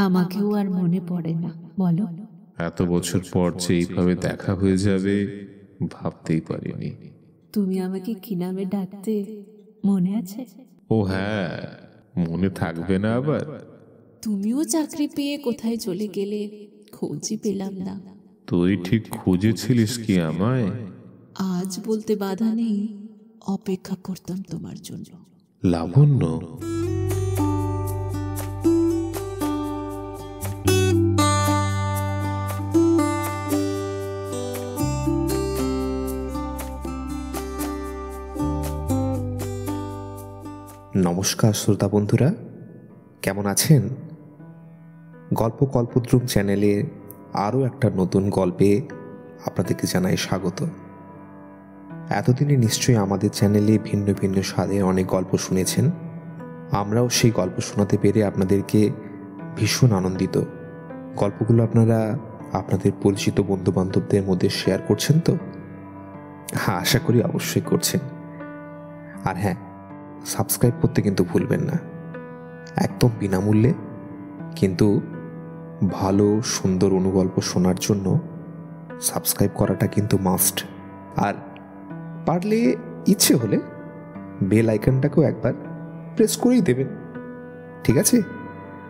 আমাকেও আর মনে পড়ে না, বলো। এত বছর পর যে এইভাবে দেখা হয়ে যাবে ভাবতেই পারিনি। তুমি আমাকে কি নামে ডাকতে, মনে আছে? ও হ্যাঁ, মনে থাকবে না আবার? তুমিও চাকরি পেয়ে কোথায় চলে গেলে, খোঁজই পেলাম না। তুই ঠিক খুঁজেছিলিস কি আমায়? আজ বলতে বাধা নেই, অপেক্ষা করতাম তোমার জন্য। লাবণ্য, নমস্কার শ্রোতা বন্ধুরা, কেমন আছেন? গল্প কল্পদ্রুম চ্যানেলে আরও একটা নতুন গল্পে আপনাদেরকে জানাই স্বাগত। এতদিনে নিশ্চয়ই আমাদের চ্যানেলে ভিন্ন ভিন্ন স্বাদের অনেক গল্প শুনেছেন। আমরাও সেই গল্প শোনাতে পেরে আপনাদেরকে ভীষণ আনন্দিত। গল্পগুলো আপনারা আপনাদের পরিচিত বন্ধুবান্ধবদের মধ্যে শেয়ার করছেন তো? হ্যাঁ, আশা করি অবশ্যই করছেন। আর হ্যাঁ, সাবস্ক্রাইব করতে কিন্তু ভুলবেন না, একদম বিনামূল্যে। কিন্তু ভালো সুন্দর অনুগল্প শোনার জন্য সাবস্ক্রাইব করাটা কিন্তু মাস্ট। আর পারলে ইচ্ছে হলে বেল আইকনটাকেও একবার প্রেস করেই দেবেন, ঠিক আছে?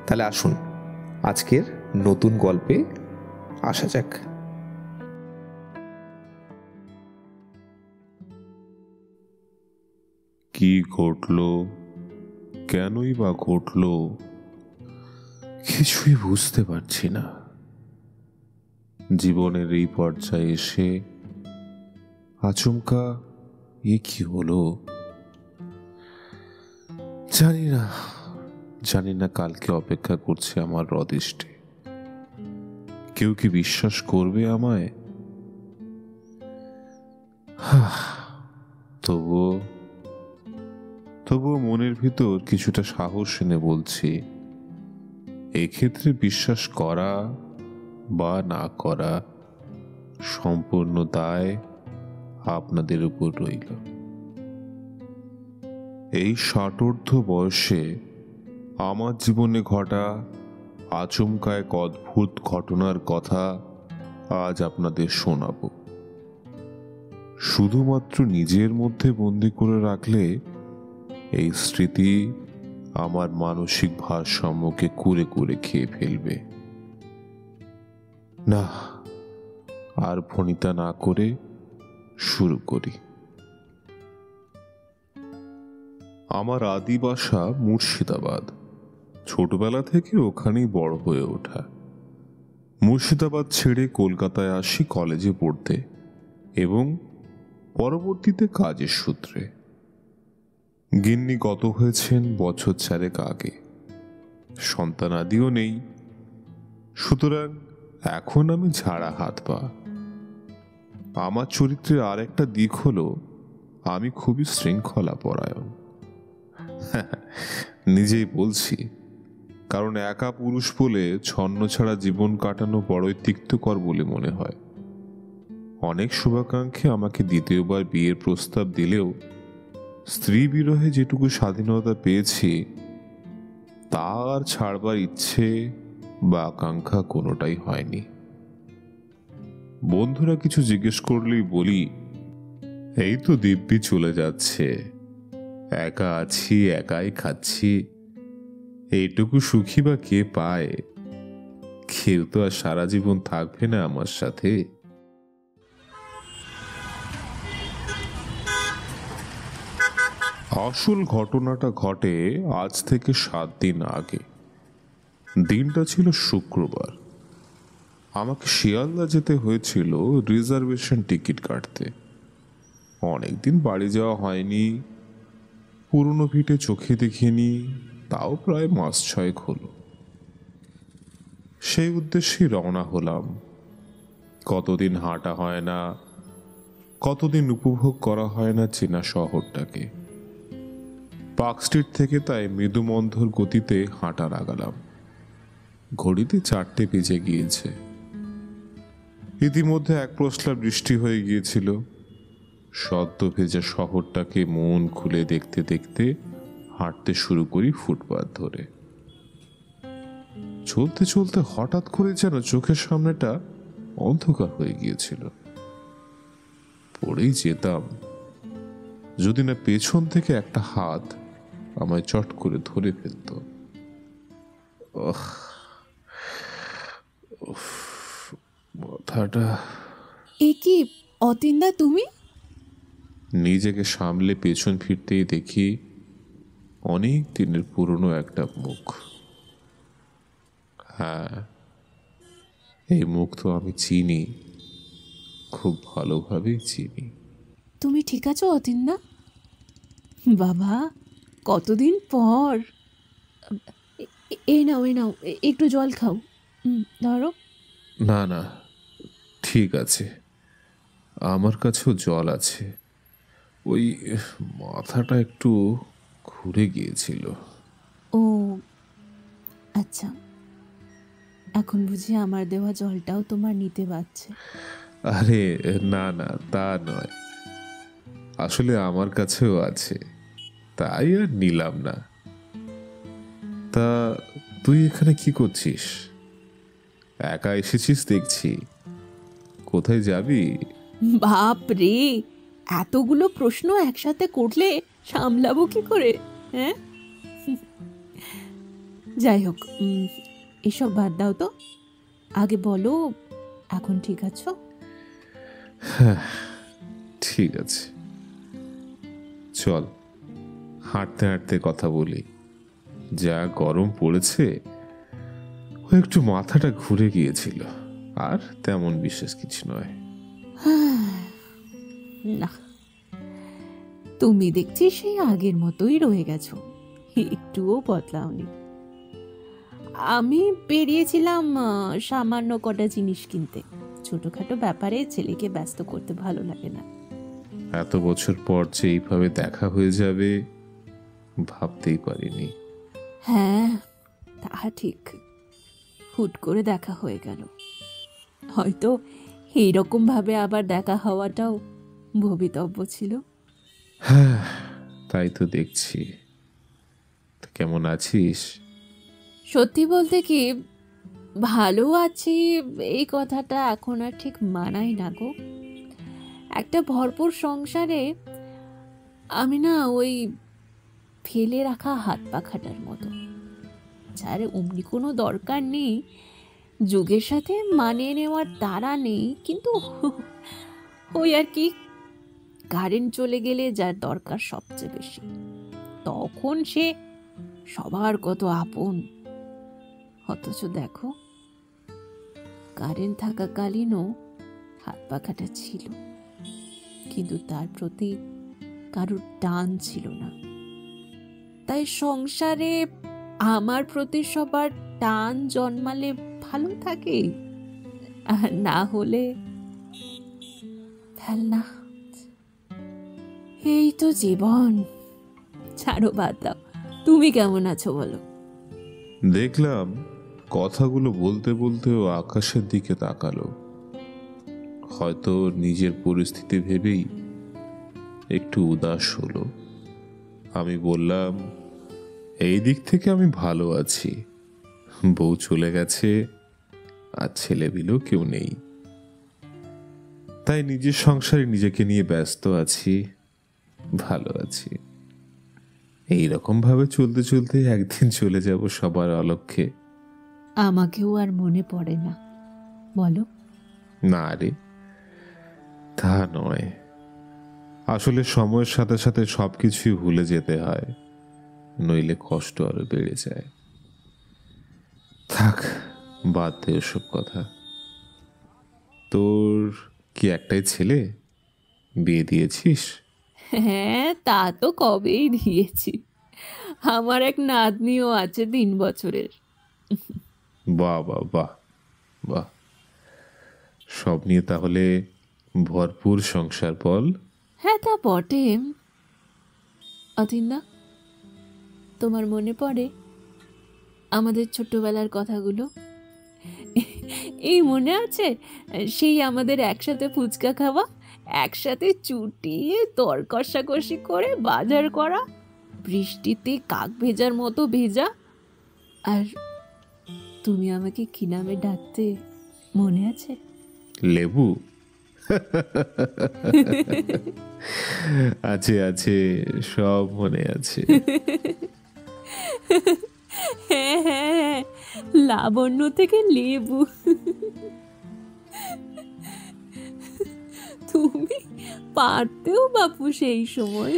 তাহলে আসুন আজকের নতুন গল্পে আসা যাক। কি ঘটলো, কেনই বা ঘটলো, কিছুই বুঝতে পারছি না। জীবনের এই পর্যায়ে এসে আচমকা এ কি হলো জানি না কালকে অপেক্ষা করছে আমার রদিষ্টে। কেউ কি বিশ্বাস করবে আমায়? তবুও মনের ভিতর কিছুটা সাহস এনে বলছি, এক্ষেত্রে বিশ্বাস করা বা না করা সম্পূর্ণ দায় আপনাদের উপর রইল। এই ষাটোর্ধ্ব বয়সে আমার জীবনে ঘটা আচমকা এক অদ্ভুত ঘটনার কথা আজ আপনাদের শোনাব। শুধুমাত্র নিজের মধ্যে বন্দি করে রাখলে এই স্মৃতি আমার মানসিক ভারসাম্যকে কুরে কুরে খেয়ে ফেলবে। না, আর ভনিতা না করে শুরু করি। আমার আদি বাসা মুর্শিদাবাদ। ছোটবেলা থেকে ওখানেই বড় হয়ে ওঠা। মুর্শিদাবাদ ছেড়ে কলকাতায় আসি কলেজে পড়তে এবং পরবর্তীতে কাজের সূত্রে। গিন্নি গত হয়েছেন বছর 4 আগে, সন্তানাদিও নেই। সুতরাং এখন আমি ঝাড়া হাত পা। আমার চরিত্রের আর একটা দিক হলো আমি খুবই শৃঙ্খলা পরায়ণ। নিজেই বলছি, কারণ একা পুরুষ বলে ছন্ন ছাড়া জীবন কাটানো বড়ই তিক্তকর বলে মনে হয়। অনেক শুভাকাঙ্ক্ষী আমাকে দ্বিতীয়বার বিয়ের প্রস্তাব দিলেও স্ত্রী বিরহে যেটুকু স্বাধীনতা পেয়েছি তা আর ছাড়বার ইচ্ছে বা আকাঙ্ক্ষা কোনোটাই হয়নি। বন্ধুরা কিছু জিজ্ঞেস করলেই বলি, এই তো দিব্যি চলে যাচ্ছে, একা আছি, একাই খাচ্ছি, এইটুকু সুখী বা কে পায়? কেউ তো আর সারা জীবন থাকবে না আমার সাথে। আসল ঘটনাটা ঘটে আজ থেকে 7 দিন আগে। দিনটা ছিল শুক্রবার। আমাকে শিয়ালদা যেতে হয়েছিল রিজার্ভেশন টিকিট কাটতে। অনেকদিন বাড়ি যাওয়া হয়নি, পুরনো ভিটে চোখে দেখিনি, তাও প্রায় মাস 6 হলো। সেই উদ্দেশ্যে রওনা হলাম। কতদিন হাঁটা হয় না, কতদিন উপভোগ করা হয় না চেনা শহরটাকে। পার্ক স্ট্রিট থেকে তাই মৃদুমন্ধর গতিতে হাঁটা লাগালাম। ঘড়িতে 4টে বেজে গিয়েছে। ইতিমধ্যে এক পশলা বৃষ্টি হয়ে গিয়েছিল। সদ্য ভেজা শহরটাকে মন খুলে দেখতে দেখতে হাঁটতে শুরু করি ফুটপাত ধরে। চলতে চলতে হঠাৎ করে যেন চোখের সামনেটা অন্ধকার হয়ে গিয়েছিল। পড়েই যেতাম যদি না পেছন থেকে একটা হাত আমায় চট করে ধরে ফেলত। মাথাটা। এ কি অতীনদা, তুমি? নিজেকে সামলে পেছন ফিরতেই দেখি অনেক দিনের পুরনো একটা মুখ। হ্যাঁ, এই মুখ তো আমি চিনি, খুব ভালোভাবেই চিনি। তুমি ঠিক আছো অতীনদা? বাবা, কতদিন পর। এই নাও, এই নাও, একটু জল খাও। ধরো। না না, ঠিক আছে, আমার কাছেও জল আছে। ওই মাথাটা একটু ঘুরে গিয়েছিল। ও আচ্ছা, এখন বুঝি আমার দেওয়া জলটাও তোমার নিতে পারছে? আরে না না, তা নয়, আসলে আমার কাছেও আছে, তাই আর নিলাম না। তা তুই এখানে কি করছিস? একা এসেছিস দেখছি, কোথায় যাবি? বাপ রে, এতগুলো প্রশ্ন একসাথে করলে সামলাবো কি করে? হ্যাঁ, যাই হোক, এসব বাদ দাও তো। আগে বলো, এখন ঠিক আছো? হ্যাঁ, ঠিক আছে, চল হাঁটতে হাঁটতে কথা বলি। যা গরম পড়েছে, ও একটু মাথাটা ঘুরে গিয়েছিল, আর তেমন বিশেষ কিছু নয়। না, তুমি দেখছি সেই আগের মতোই রয়ে গেছো, একটুও বদলাওনি। আমি বেরিয়েছিলাম সামান্য কটা জিনিস কিনতে। ছোটখাটো ব্যাপারে ছেলেকে ব্যস্ত করতে ভালো লাগে না। এত বছর পর যে এইভাবে দেখা হয়ে যাবে ভাবতেই পারিনি। হ্যাঁ, তা ঠিক, হুট করে দেখা হয়ে গেল। হয়তো এইরকম ভাবে আবার দেখা হওয়াটাও ভবিতব্য ছিল। হ্যাঁ, তাই তো দেখছি। তো কেমন আছিস? সত্যি বলতে কি, ভালো আছি এই কথাটা এখন আর ঠিক মানাই না গো। একটা ভরপুর সংসারে আমি না ওই ফেলে রাখা হাত পাখাটার মতো, যার অমনি কোনো দরকার নেই, যুগের সাথে মানিয়ে নেওয়ার তাড়া নেই, কিন্তু ওই আর কি, কারেন্ট চলে গেলে যার দরকার সবচেয়ে বেশি, তখন সে সবার কত আপন। অথচ দেখো, কারেন্ট থাকাকালীনও হাত পাখাটা ছিল, কিন্তু তার প্রতি কারোর টান ছিল না। তাই সংসারে আমার প্রতি সবার টান জন্মালে ভালো থাকে, আর না হলে ফেলনা। এই তো জীবন। ছাড়ো, বাদ দাও। তুমি কেমন আছো বলো? দেখলাম কথাগুলো বলতে বলতেও আকাশের দিকে তাকালো, হয়তো নিজের পরিস্থিতি ভেবেই একটু উদাস হলো। আমি বললাম, এই দিক থেকে আমি ভালো আছি, বউ চলে গেছে আর ছেলেপিলেও কেউ নেই, তাই নিজের সংসারে নিজেকে নিয়ে ব্যস্ত আছি, ভালো আছি। এইরকম ভাবে চলতে চলতে একদিন চলে যাব সবার অলক্ষ্যে। আমাকেও আর মনে পড়ে না বলো? না রে, তা নয়, আসলে সময়ের সাথে সাথে সবকিছুই ভুলে যেতে হয়, নইলে কষ্ট আরো বেড়ে যায়। থাক, বাদ দে ওসব কথা। তোর কি একটাই ছেলে? বিয়ে দিয়েছিস? হ্যাঁ, তা তো কবেই দিয়েছি। আমার এক নাতনিও আছে 3 বছরের। বাহ বাহ বাহ বাহ, সব নিয়ে তাহলে ভরপুর সংসার বল। হ্যাঁ, তা বটে। অতীনদা, তোমার মনে পড়ে আমাদের ছোটবেলার কথাগুলো? এই মনে আছে সেই আমাদের একসাথে ফুচকা খাওয়া, একসাথে চুটিয়ে দর কষাকষি করে বাজার করা, বৃষ্টিতে কাক ভেজার মতো ভেজা, আর তুমি আমাকে কি নামে ডাকতে মনে আছে? লেবু? আছে আছে, সব মনে আছে। হ্যাঁ হ্যাঁ, লাবণ্য থেকে লেবু। তুমি পারতেও বাপু সেই সময়।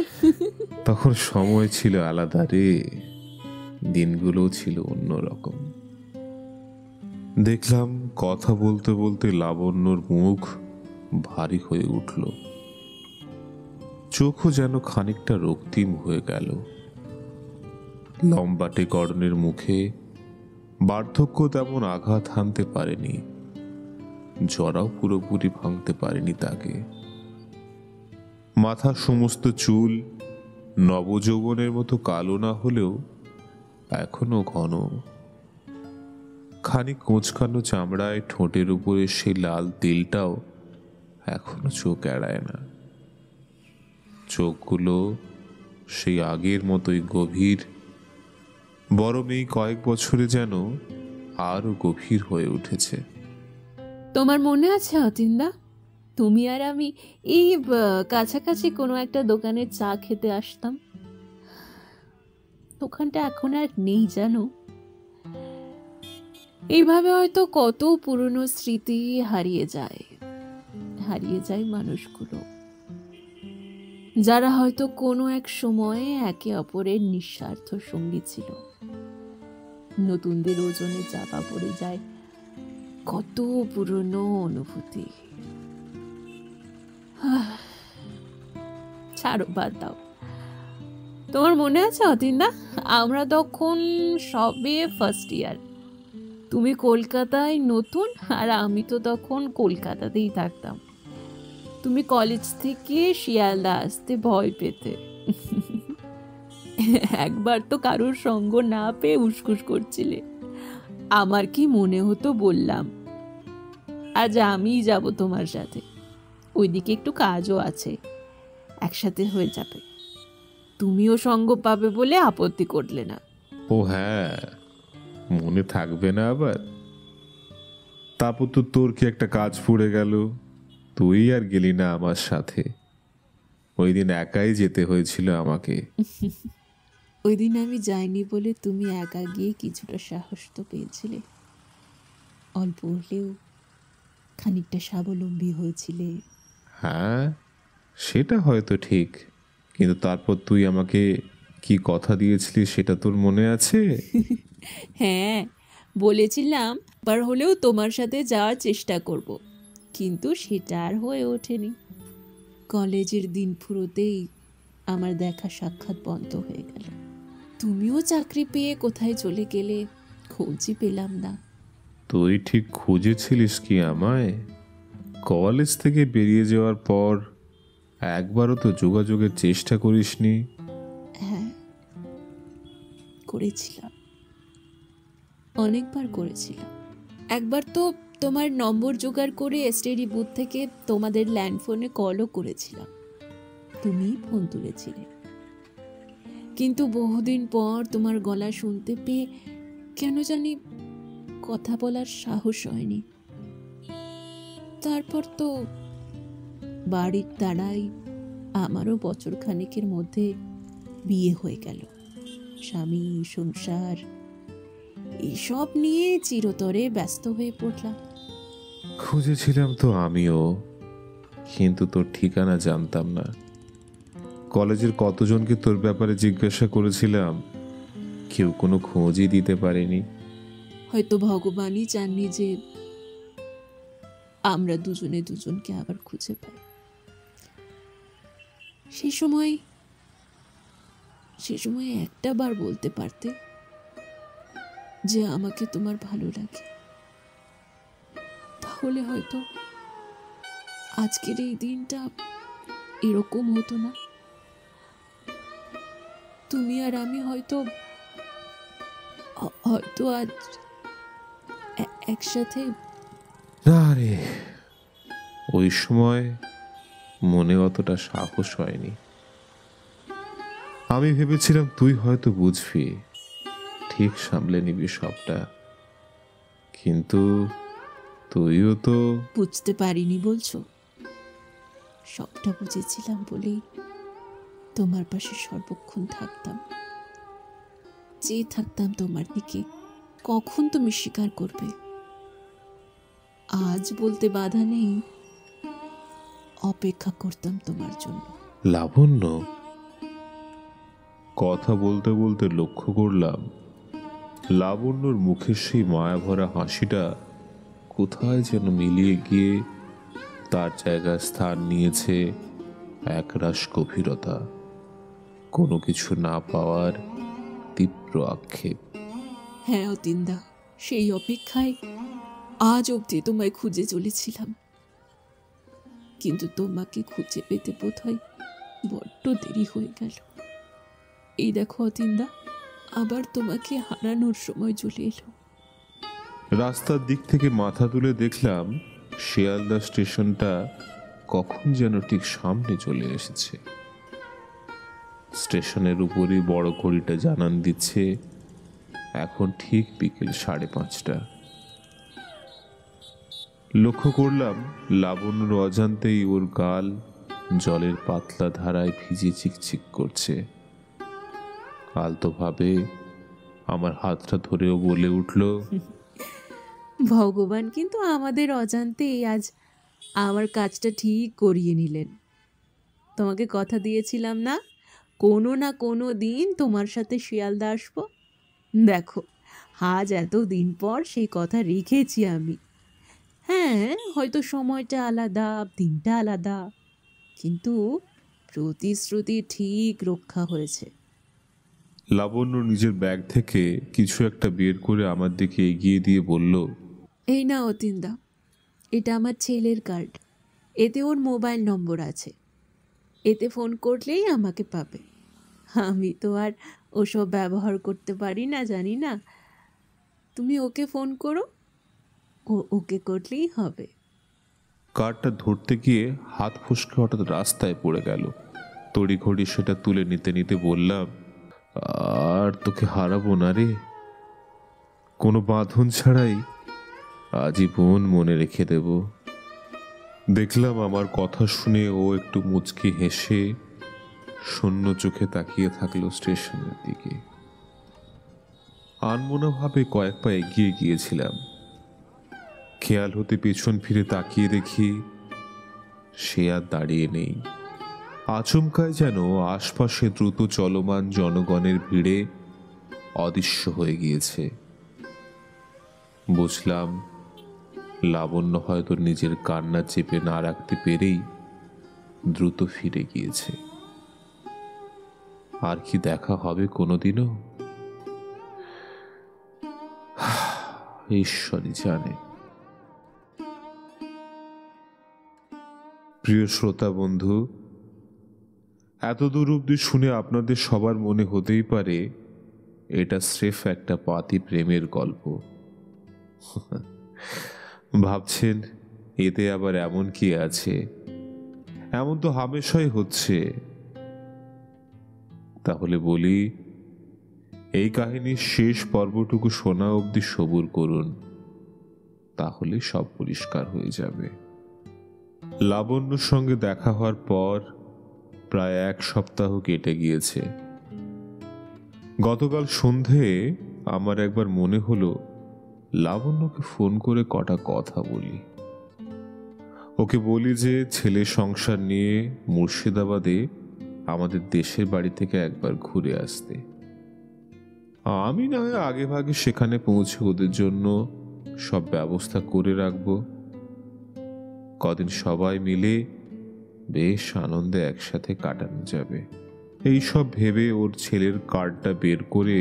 তখন সময় ছিল আলাদা রে, দিনগুলো ছিল অন্যরকম। দেখলাম কথা বলতে বলতে লাবণ্যর মুখ ভারী হয়ে উঠল, চোখও যেন খানিকটা রক্তিম হয়ে গেল। লম্বাটে গড়নের মুখে বার্ধক্য তেমন আঘাত হানতে পারেনি, জরাও পুরোপুরি ভাঙতে পারেনি তাকে। মাথার সমস্ত চুল নবযৌবনের মতো কালো না হলেও এখনো ঘন। খানিক কোঁচকানো চামড়ায় ঠোঁটের উপরে সেই লাল তিলটাও এখনো চোখ এড়ায় না। চোখগুলো সেই আগের মতোই গভীর, বরং এই কয়েক বছরে যেন আরো গভীর হয়ে উঠেছে। তোমার মনে আছে অতীনদা, তুমি আর আমি এই কাছাকাছি কোনো একটা দোকানে চা খেতে আসতাম? দোকানটা এখন আর নেই জানো। এইভাবে হয়তো কত পুরনো স্মৃতি হারিয়ে যায় মানুষগুলো, যারা হয়তো কোনো এক সময়ে একে অপরের নিঃস্বার্থ সঙ্গী ছিল। নতুনদের ওজনে চাপা পড়ে যায় কত পুরনো অনুভূতি। ছাড়ো, বাদ দাও। তোমার মনে আছে অতীনদা, আমরা তখন সবে ফার্স্ট ইয়ার। তুমি কলকাতায় নতুন, আর আমি তো তখন কলকাতাতেই থাকতাম। তুমি কলেজ থেকে শিয়ালদা আসতে ভয় পেতে। একবার তো কারোর সঙ্গ না পেয়ে উসকুস করছিলে। আমার কি মনে হতো বললাম, আজ আমিই যাব তোমার সাথে, ওইদিকে একটু কাজও আছে, একসাথে হয়ে যাবে। তুমিও সঙ্গ পাবে বলে আপত্তি করলে না। ও হ্যাঁ, মনে থাকবে না আবার? তারপর তো তোর কি একটা কাজ পড়ে গেল, তুই আর গেলি না আমার সাথে। ওই দিন একাই যেতে হয়েছিল আমাকে। ওই দিন আমি যাইনি বলে তুমি একা গিয়ে কিছুটা সাহস তো পেয়েছিলে, অল্প হলেও খানিকটা স্বাবলম্বী হয়েছিলে। হ্যাঁ, সেটা হয়তো ঠিক, কিন্তু তারপর তুই আমাকে কি কথা দিয়েছিলি সেটা তোর মনে আছে? হ্যাঁ, বলেছিলাম বার হলেও তোমার সাথে যাওয়ার চেষ্টা করব, কিন্তু সেটা আর হয়ে ওঠেনি। কলেজের দিন ফুরোতেই আমার দেখা সাক্ষাৎ বন্ধ হয়ে গেল। তুমিও চাকরি পেয়ে কোথায় চলে গেলে, খোঁজই পেলাম না। তুই ঠিক খুঁজেছিলিস কি আমায়? কলেজ থেকে বেরিয়ে যাওয়ার পর একবারও তো যোগাযোগের চেষ্টা করিসনি। হ্যাঁ, করেছিলাম, অনেকবার করেছিলাম। একবার তো তোমার নম্বর জোগাড় করে এসটিডি বুথ থেকে তোমাদের ল্যান্ডফোনে কলও করেছিলাম, তুমিই ফোন তুলেছিলে। কিন্তু বহুদিন পর তোমার গলা শুনতে পেয়ে কেন জানি কথা বলার সাহস হয়নি। তারপর তো বাড়ির তাড়াই আমারও বছর খানেকের মধ্যে বিয়ে হয়ে গেল। স্বামী, সংসার, এসব নিয়ে চিরতরে ব্যস্ত হয়ে পড়লাম। খুঁজেছিলাম তো আমিও, কিন্তু তোর ঠিকানা জানতাম না। কলেজের কতজনকে তোর ব্যাপারে জিজ্ঞাসা করেছিলাম, কেউ কোনো খোঁজই দিতে পারেনি। হয়তো ভগবানই চাননি যে আমরা দুজনে দুজনকে আবার খুঁজে পাই। সে সময় একটা বার বলতে পারতে যে আমাকে তোমার ভালো লাগে, তাহলে হয়তো আজকের এই দিনটা এরকম হতো না। তুমি আর আমি হয়তো আজ একসাথে। না রে, ওই সময় মনে অতটা সাহস হয়নি। আমি ভেবেছিলাম তুই হয়তো বুঝবি, ঠিক সামলে নিবি সবটা। কিন্তু তুইও তো। বুঝতে পারিনি বলছো? সবটা বুঝেছিলাম বলেই তোমার পাশে সর্বক্ষণ থাকতাম, চেয়ে থাকতাম তোমার দিকে, কখন তুমি স্বীকার করবে। আজ বলতে বাধা নেই, অপেক্ষা করতাম তোমার জন্য। লাবণ্য। কথা বলতে বলতে লক্ষ্য করলাম লাবণ্যর মুখের সেই মায়াভরা হাসিটা কোথায় যেন মিলিয়ে গিয়ে তার জায়গায় স্থান নিয়েছে একরাশ গভীরতা, কোনো কিছু না পাওয়ার তীব্র আক্ষেপ। হ্যাঁ অতীন্দা, সেই অপেক্ষায় আজ অবধি তোমায় খুঁজে চলেছিলাম, কিন্তু তোমাকে খুঁজে পেতে বোধহয় বড্ড দেরি হয়ে গেল। এই দেখো অতীন্দা, আবার তোমাকে হারানোর সময় চলে এলো। রাস্তার দিক থেকে মাথা তুলে দেখলাম শিয়ালদা স্টেশনটা কখন যেন ঠিক সামনে চলে এসেছে। স্টেশনের উপরই বড় ঘড়িটা জানান দিচ্ছে এখন ঠিক বিকেল 5:30। লক্ষ্য করলাম লাবণ্যর অজান্তেই ওর গাল জলের পাতলা ধারায় ভিজে চিকচিক করছে। আলতোভাবে আমার হাতটা ধরেও বলে উঠল, ভগবান কিন্তু আমাদের অজান্তেই আজ আমার কাজটা ঠিক করিয়ে নিলেন। তোমাকে কথা দিয়েছিলাম না, কোনো না কোনো দিন তোমার সাথে শিয়ালদা আসবো। দেখো, আজ এত দিন পর সেই কথা রেখেছি আমি। হ্যাঁ, হয়তো সময়টা আলাদা, দিনটা আলাদা, কিন্তু প্রতিশ্রুতি ঠিক রক্ষা হয়েছে। লাবণ্য নিজের ব্যাগ থেকে কিছু একটা বের করে আমার দিকে এগিয়ে দিয়ে বলল, এই না অতীন্দা, এটা আমার ছেলের কার্ড। এতে ওর মোবাইল নম্বর আছে, এতে ফোন করলেই আমাকে পাবে। আমি তো আর ওসব ব্যবহার করতে পারি না, জানি না। তুমি ওকে ফোন করো, ও ওকে করলেই হবে। কার্ডটা ধরতে গিয়ে হাত ফসকে হঠাৎ রাস্তায় পড়ে গেল। তড়িঘড়ি সেটা তুলে নিতে নিতে বললাম, আর তোকে হারাবো না রে, কোনো বাঁধন ছাড়াই আজীবন মনে রেখে দেব। দেখলাম আমার কথা শুনে ও একটু মুচকি হেসে শূন্য চোখে তাকিয়ে থাকলো স্টেশনের দিকে। আনমনাভাবে কয়েক পা এগিয়ে গিয়েছিলাম। খেয়াল হতে পেছন ফিরে তাকিয়ে দেখি সে আর দাঁড়িয়ে নেই। আচমকায় যেন আশপাশে দ্রুত চলমান জনগণের ভিড়ে অদৃশ্য হয়ে গিয়েছে। বুঝলাম লাবণ্য হয়তো নিজের কান্না চেপে না রাখতে পেরেই দ্রুত ফিরে গিয়েছে। আর কি দেখা হবে কোনোদিনও, ঈশ্বরই জানে। প্রিয় শ্রোতা বন্ধু, এত দূর অব্দি শুনে আপনাদের সবার মনে হতেই পারে এটা স্রেফ একটা পাতি প্রেমের গল্প। ভাবছেন এতে আবার এমন কি আছে? এমন তো হামেশাই হচ্ছে। তাহলে বলি, এই কাহিনীর শেষ পর্বটুকু শোনা অবধি সবুর করুন, তাহলে সব পরিষ্কার হয়ে যাবে। লাবণ্যর সঙ্গে দেখা হওয়ার পর প্রায় 1 সপ্তাহ কেটে গিয়েছে। গতকাল সন্ধে আমার একবার মনে হলো লাবণ্যকে ফোন করে কটা কথা বলি। ওকে বলি যে ছেলে সংসার নিয়ে মুর্শিদাবাদে আমাদের দেশের বাড়ি থেকে একবার ঘুরে আসতে। আমি না হয় আগে ভাগে সেখানে পৌঁছে ওদের জন্য সব ব্যবস্থা করে রাখবো। কদিন সবাই মিলে বেশ আনন্দে একসাথে কাটানো যাবে। এই সব ভেবে ওর ছেলের কার্ডটা বের করে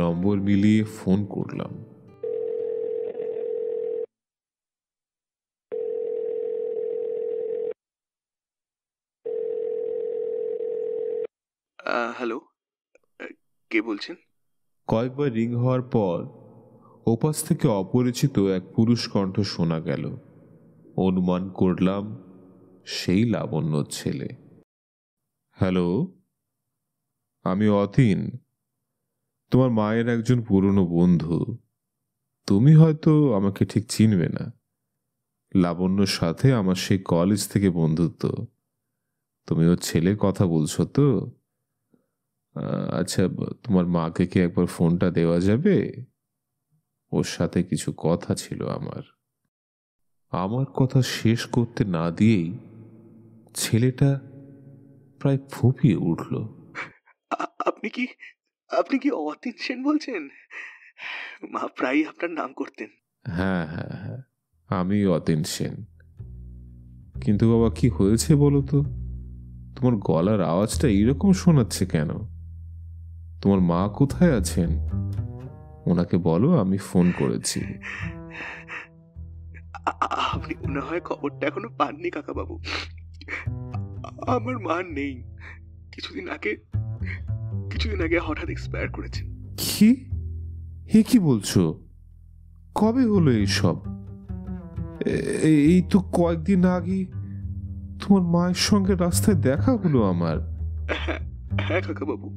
নম্বর মিলিয়ে ফোন করলাম। হ্যালো, কে বলছেন? কয়েকবার রিং হওয়ার পর ওপাশ থেকে অপরিচিত এক পুরুষ কণ্ঠ শোনা গেল। অনুমান করলাম সেই লাবণ্যর ছেলে। হ্যালো, আমি অতীন, তোমার মায়ের একজন পুরনো বন্ধু। তুমি হয়তো আমাকে ঠিক চিনবে না। লাবণ্যর সাথে আমার সেই কলেজ থেকে বন্ধুত্ব। তুমি ওর ছেলের কথা বলছো তো? আচ্ছা, তোমার মাকে কি একবার ফোনটা দেওয়া যাবে? ওর সাথে কিছু কথা ছিল আমার। আমার কথা শেষ করতে না দিয়েই ছেলেটা প্রায় ফুঁপিয়ে উঠল। আপনি কি আপনি কি অতীন সেন বলছেন? মা প্রায়ই আপনার নাম করতেন। হ্যাঁ হ্যাঁ হ্যাঁ, আমি অতীন সেন। কিন্তু বাবা, কি হয়েছে বলো তো? তোমার গলার আওয়াজটা এইরকম শোনাচ্ছে কেন? তোমার মা কোথায় আছেন? ওনাকে বলো আমি ফোন করেছি। আপনি মনে হয় খবরটা এখনো পাননি কাকাবাবু। আমার মা নেই। কিছুদিন আগে হঠাৎ এক্সপায়ার করেছেন। কি? হে, কি বলছো? কবে হলো এইসব? এই তো কয়েকদিন আগে তোমার মায়ের সঙ্গে রাস্তায় দেখা হলো আমার। হ্যাঁ কাকাবাবু,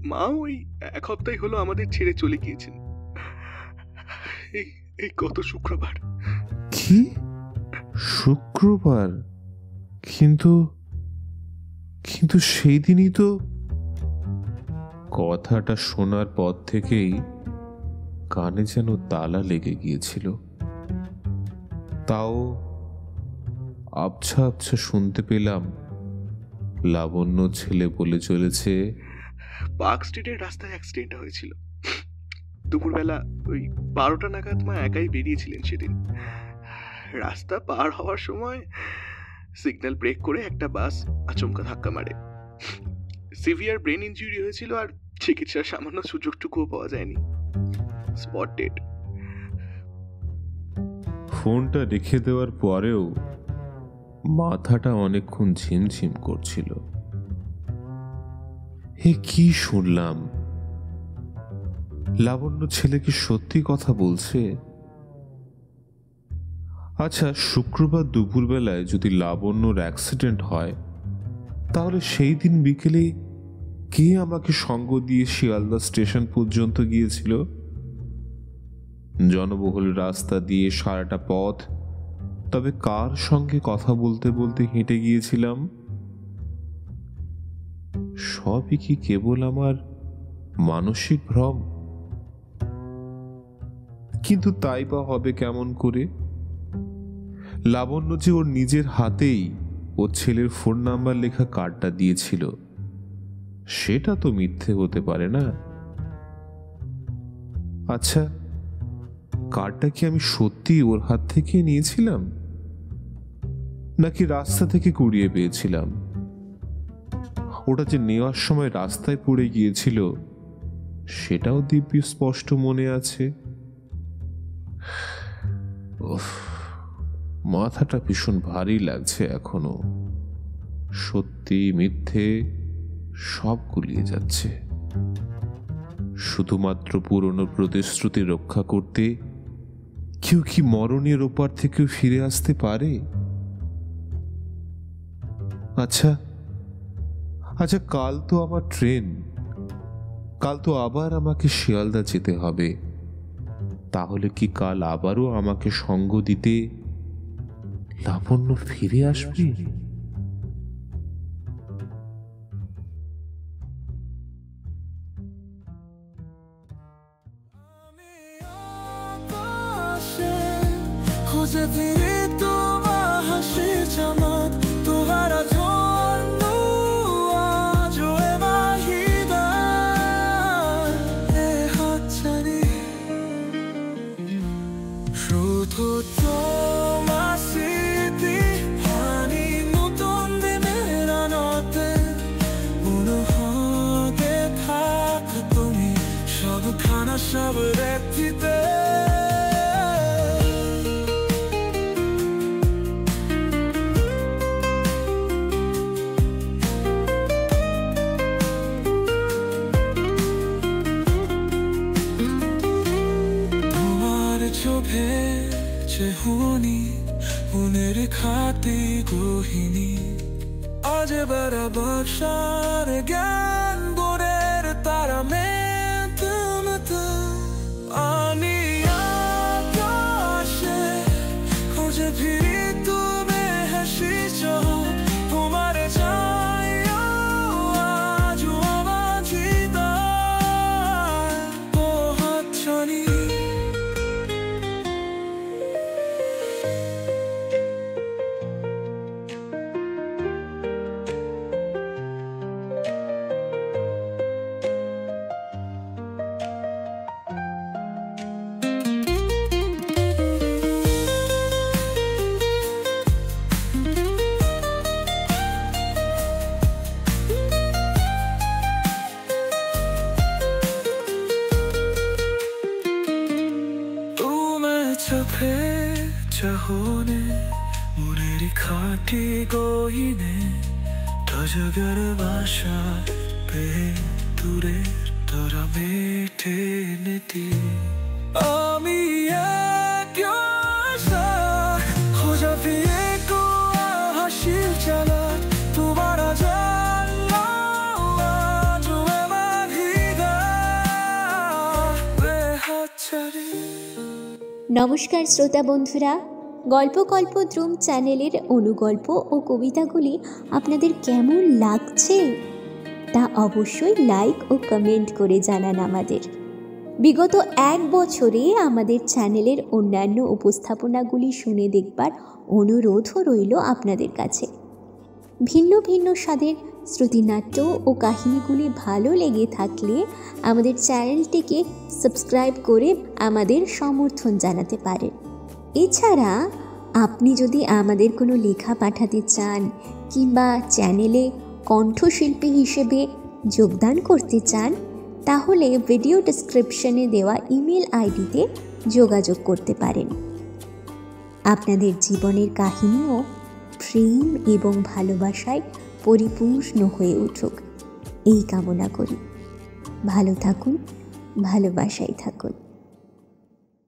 মা ওই 1 সপ্তাহ হলো আমাদের ছেড়ে চলে গিয়েছেন। এই গত শুক্রবার। কি? শুক্রবার? কিন্তু কিন্তু সেই দিনই তো। কথাটা শোনার পর থেকেই কানে যেন তালা লেগে গিয়েছিল। তাও আবছা আবছা শুনতে পেলাম লাবণ্য ছেলে বলে চলেছে, পার্ক স্ট্রিটের রাস্তায় অ্যাক্সিডেন্ট হয়েছিল। দুপুরবেলা ওই 12টা নাগাদ মা একাই বেরিয়েছিলেন সেদিন। রাস্তা পার হওয়ার সময় সিগন্যাল ব্রেক করে একটা বাস আচমকা ধাক্কা মারে। সিভিয়ার ব্রেন ইনজুরি হয়েছিল, আর চিকিৎসার সামান্য সুযোগটুকুও পাওয়া যায়নি। Spot dead. ফোনটা রেখে দেওয়ার পরেও মাথাটা অনেকক্ষণ ঝিমঝিম করছিল। হে, কি শুনলাম? লাবণ্য ছেলে কি সত্যি কথা বলছে? আচ্ছা, শুক্রবার দুপুরবেলায় যদি লাবণ্যর অ্যাক্সিডেন্ট হয়, তাহলে সেই দিন বিকেলে কে আমাকে সঙ্গ দিয়ে শিয়ালদা স্টেশন পর্যন্ত গিয়েছিল? জনবহুল রাস্তা দিয়ে সারাটা পথ তবে কার সঙ্গে কথা বলতে বলতে হেঁটে গিয়েছিলাম? সবই কি কেবল আমার মানসিক ভ্রম? কিন্তু তাই বা হবে কেমন করে? লাবণ্য যে ওর নিজের হাতেই ওর ছেলের ফোন নাম্বার লেখা কার্ডটা দিয়েছিল, সেটা তো মিথ্যে হতে পারে না। আচ্ছা, কার্ডটা কি আমি সত্যি ওর হাত থেকে নিয়েছিলাম, নাকি রাস্তা থেকে কুড়িয়ে পেয়েছিলাম? ওটা যে নেওয়ার সময় রাস্তায় পড়ে গিয়েছিল, সেটাও দিব্যি স্পষ্ট মনে আছে। মাথাটা ভীষণ ভারী লাগছে এখনো। সত্যি মিথ্যে সব গুলিয়ে যাচ্ছে। শুধুমাত্র পুরনো প্রতিশ্রুতি রক্ষা করতে কেউ কি মরণের ওপার থেকেও ফিরে আসতে পারে? আচ্ছা আচ্ছা, কাল তো আমার ট্রেন। কাল তো আবার আমাকে শিয়ালদা যেতে হবে। তাহলে কি কাল আবারও আমাকে সঙ্গ দিতে লাবণ্য ফিরে আসবে? খুঁজে ফিরে তোমার হাসি চমক, তোমার জন্য আজ মাহিদা হাতছানি। শুধু তোমার স্মৃতি হানি নতুন দিনের আলোতে মনে হবে থাক তুমি সবখানা সব রেখিতে। চেহুনি মনের খাতি গহিনী আজ বরাবর সার জ্ঞান বোরের তারা মে তুম তো আনি सफेद चाहोने मुनेरी खाटी गहिने तजगर बासा पे दूरे तोरा मेटे नेती आमी एक हो जाबी एक हासिल चला तुम्हारा जानो जुए माघिदा बेहाचरी। নমস্কার শ্রোতা বন্ধুরা, গল্প কল্পদ্রুম চ্যানেলের অনুগল্প ও কবিতাগুলি আপনাদের কেমন লাগছে তা অবশ্যই লাইক ও কমেন্ট করে জানান আমাদের। বিগত 1 বছরে আমাদের চ্যানেলের অন্যান্য উপস্থাপনাগুলি শুনে দেখবার অনুরোধও রইল আপনাদের কাছে। ভিন্ন ভিন্ন স্বাদের শ্রুতিনাট্য ও কাহিনীগুলি ভালো লেগে থাকলে আমাদের চ্যানেলটিকে সাবস্ক্রাইব করে আমাদের সমর্থন জানাতে পারেন। এছাড়া আপনি যদি আমাদের কোনো লেখা পাঠাতে চান কিংবা চ্যানেলে কণ্ঠশিল্পী হিসেবে যোগদান করতে চান, তাহলে ভিডিও ডেসক্রিপশনে দেওয়া ইমেল আইডিতে যোগাযোগ করতে পারেন। আপনাদের জীবনের কাহিনীও প্রেম এবং ভালোবাসায় পরিপূর্ণ হয়ে উঠুক এই কামনা করি। ভালো থাকুন, ভালোবাসায় থাকুন।